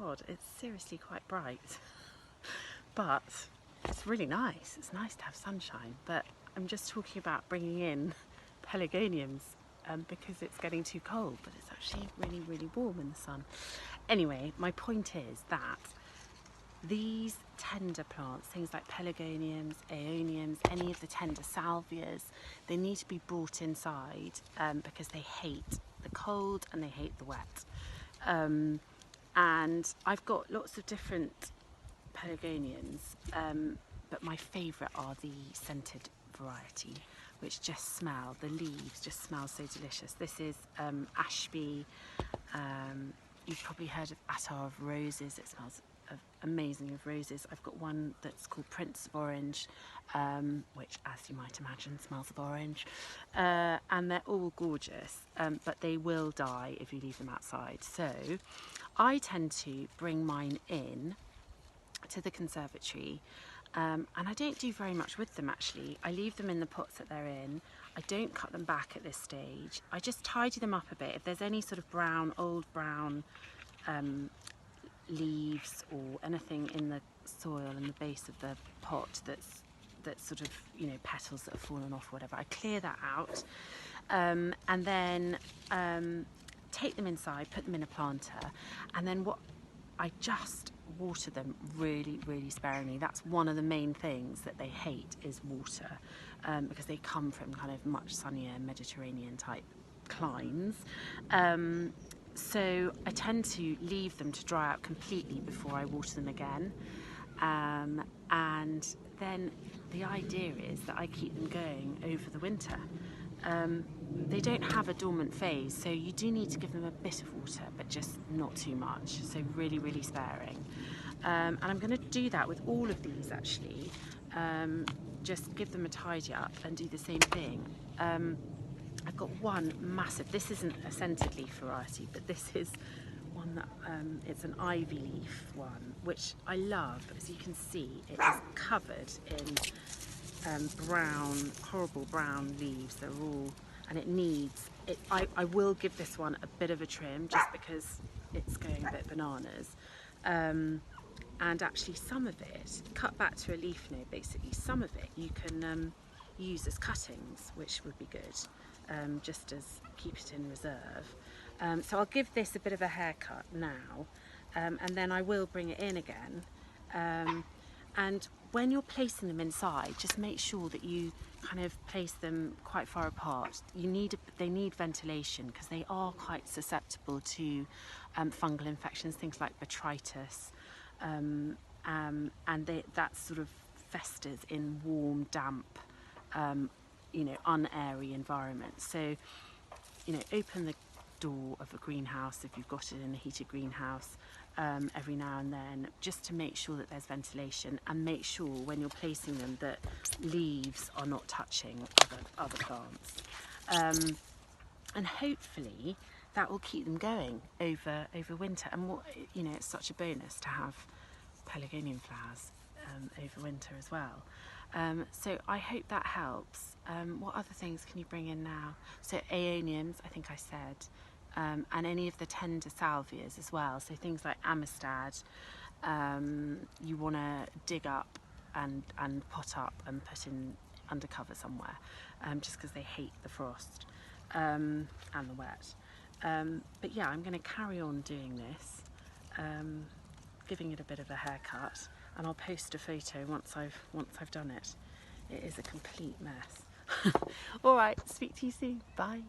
God, it's seriously quite bright. But it's really nice. It's nice to have sunshine. But I'm just talking about bringing in pelargoniums because it's getting too cold, but it's actually really, really warm in the sun. Anyway, my point is that these tender plants, things like pelargoniums, aeoniums, any of the tender salvias, they need to be brought inside because they hate the cold and they hate the wet. And I've got lots of different pelargoniums, but my favourite are the scented variety, which just smell, the leaves just smell so delicious. This is Ashby. You've probably heard of Attar of Roses. It smells amazing of roses. I've got one that's called Prince of Orange, which, as you might imagine, smells of orange. And they're all gorgeous, but they will die if you leave them outside. So I tend to bring mine in to the conservatory, and I don't do very much with them actually. I leave them in the pots that they're in. I don't cut them back at this stage. I just tidy them up a bit. If there's any sort of brown, old brown leaves or anything in the soil in the base of the pot that's sort of, you know, petals that have fallen off, whatever, I clear that out, and then take them inside, put them in a planter, and then I just water them really, really sparingly. That's one of the main things that they hate, is water, because they come from kind of much sunnier Mediterranean type climes. So I tend to leave them to dry out completely before I water them again. And then the idea is that I keep them going over the winter. They don't have a dormant phase, so you do need to give them a bit of water, but just not too much, so really, really sparing. And I'm going to do that with all of these actually. Just give them a tidy up and do the same thing. I've got one massive, this isn't a scented leaf variety, but this is one that, it's an ivy leaf one, which I love. As you can see, it is covered in brown, horrible brown leaves. They're all, and it needs, I will give this one a bit of a trim just because it's going a bit bananas. And actually some of it, cut back to a leaf node basically, some of it you can use as cuttings, which would be good. Just as keep it in reserve. So I'll give this a bit of a haircut now, and then I will bring it in again. And when you're placing them inside, just make sure that you kind of place them quite far apart. They need ventilation because they are quite susceptible to fungal infections, things like botrytis, and that sort of festers in warm, damp, you know, unairy environment. So, you know, open the door of a greenhouse if you've got it in a heated greenhouse every now and then, just to make sure that there's ventilation, and make sure when you're placing them that leaves are not touching other plants. And hopefully that will keep them going over winter. And you know, it's such a bonus to have pelargonium flowers over winter as well. So I hope that helps. What other things can you bring in now? So aeoniums, I think I said, and any of the tender salvias as well. So things like amistad, you want to dig up and pot up and put in undercover somewhere, just because they hate the frost and the wet. But yeah, I'm going to carry on doing this, giving it a bit of a haircut, and I'll post a photo once I've done it. It is a complete mess. All right, speak to you soon. Bye.